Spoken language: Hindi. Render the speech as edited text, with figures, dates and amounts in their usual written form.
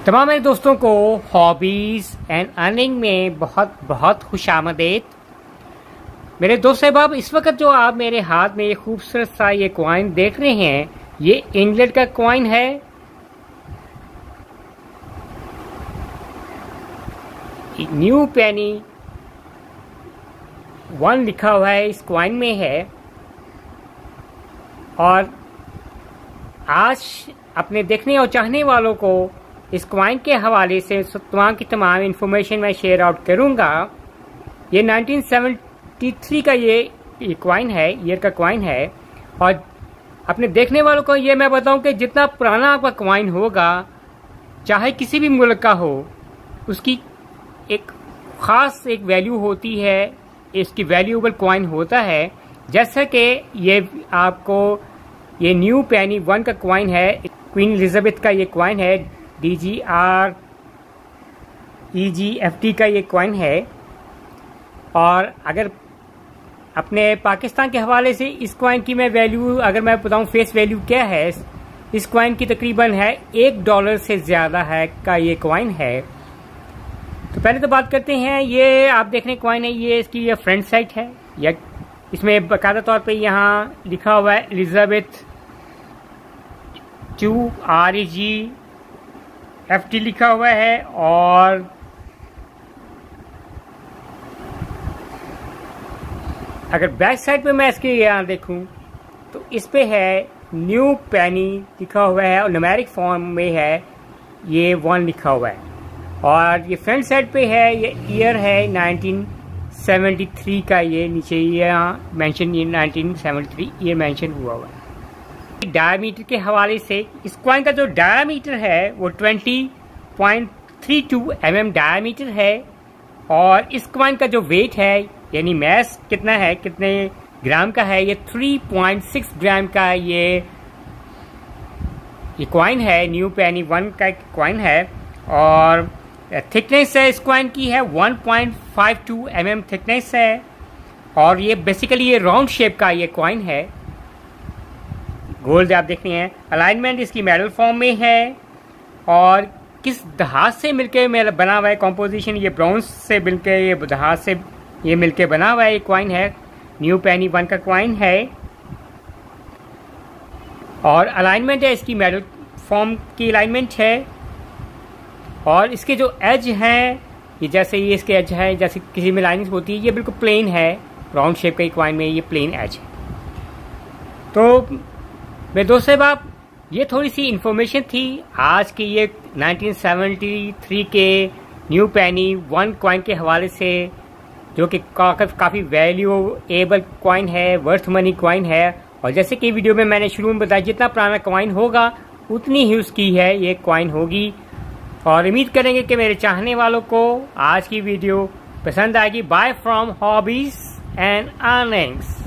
तमाम मेरे दोस्तों को हॉबीज़ एंड अर्निंग में बहुत बहुत खुशामदीद। मेरे दोस्त साहब, इस वक्त जो आप मेरे हाथ में ये खूबसूरत सा ये कॉइन देख रहे हैं, ये इंग्लैंड का कॉइन है। न्यू पेनी 1 लिखा हुआ है इस कॉइन में है। और आज अपने देखने और चाहने वालों को इस कॉइन के हवाले से तमाम की तमाम इंफॉर्मेशन मैं शेयर आउट करूंगा। ये 1973 का ये कॉइन है, ईयर का कॉइन है। और अपने देखने वालों को ये मैं बताऊं कि जितना पुराना आपका कॉइन होगा, चाहे किसी भी मुल्क का हो, उसकी एक ख़ास एक वैल्यू होती है, इसकी वैल्यूएबल कॉइन होता है। जैसा कि ये आपको ये न्यू पेनी 1 का कॉइन है, क्वीन एलिजाबेथ का ये कॉइन है, DGREGFT का ये कॉइन है। और अगर अपने पाकिस्तान के हवाले से इस कॉइन की मैं वैल्यू अगर मैं बताऊं, फेस वैल्यू क्या है इस कॉइन की, तकरीबन है $1 से ज़्यादा है का ये कॉइन है। तो पहले तो बात करते हैं, ये आप देख रहे हैं कॉइन है, ये इसकी ये फ्रंट साइड है। या इसमें बाकायदा तौर पे यहाँ लिखा हुआ है एलिजाबेथ 2 REGFT लिखा हुआ है। और अगर बैक साइड पे मैं इसके यहाँ देखूं तो इस पे है न्यू पेनी लिखा हुआ है और न्यूमेरिक फॉर्म में है, ये 1 लिखा हुआ है। और ये फ्रंट साइड पे है, ये ईयर है 1973 का, ये नीचे यहाँ मेंशन, ये 1973 ईयर मेंशन हुआ है। डायमीटर के हवाले से इस कॉइन का जो डायमीटर है वो 20.32 mm डायमीटर है। और इस कॉइन का जो वेट है, यानी मैस कितना है, कितने ग्राम का है, ये 3.6 ग्राम का ये कॉइन है। न्यू पेनी 1 का कॉइन है। और थिकनेस है इस कॉइन की है 1.52 mm थिकनेस है। और ये बेसिकली ये राउंड शेप का ये कॉइन है, गोल्ड आप देख रहे हैं। अलाइनमेंट इसकी मेडल फॉर्म में है। और किस धात से मिलके बना हुआ है कॉम्पोजिशन, ये ब्रॉन्ज से मिलके, ये धात से ये मिलके बना हुआ है ये कॉइन है, न्यू पेनी 1 का कॉइन है। और अलाइनमेंट है इसकी मेडल फॉर्म की अलाइनमेंट है। और इसके जो एज हैं, ये जैसे ये इसके एज है, जैसे किसी में लाइनिंग होती है, ये बिल्कुल प्लेन है, राउंड शेप का कॉइन में ये प्लेन एज है। तो मेरे दोस्त साहब, आप ये थोड़ी सी इंफॉर्मेशन थी आज की ये 1973 के न्यू पेनी 1 कॉइन के हवाले से, जो कि काफ़ी वैल्यूएबल कॉइन है, वर्थ मनी कॉइन है। और जैसे कि वीडियो में मैंने शुरू में बताया, जितना पुराना कॉइन होगा उतनी ही उसकी है ये कॉइन होगी। और उम्मीद करेंगे कि मेरे चाहने वालों को आज की वीडियो पसंद आएगी। Bye from hobbies and earnings.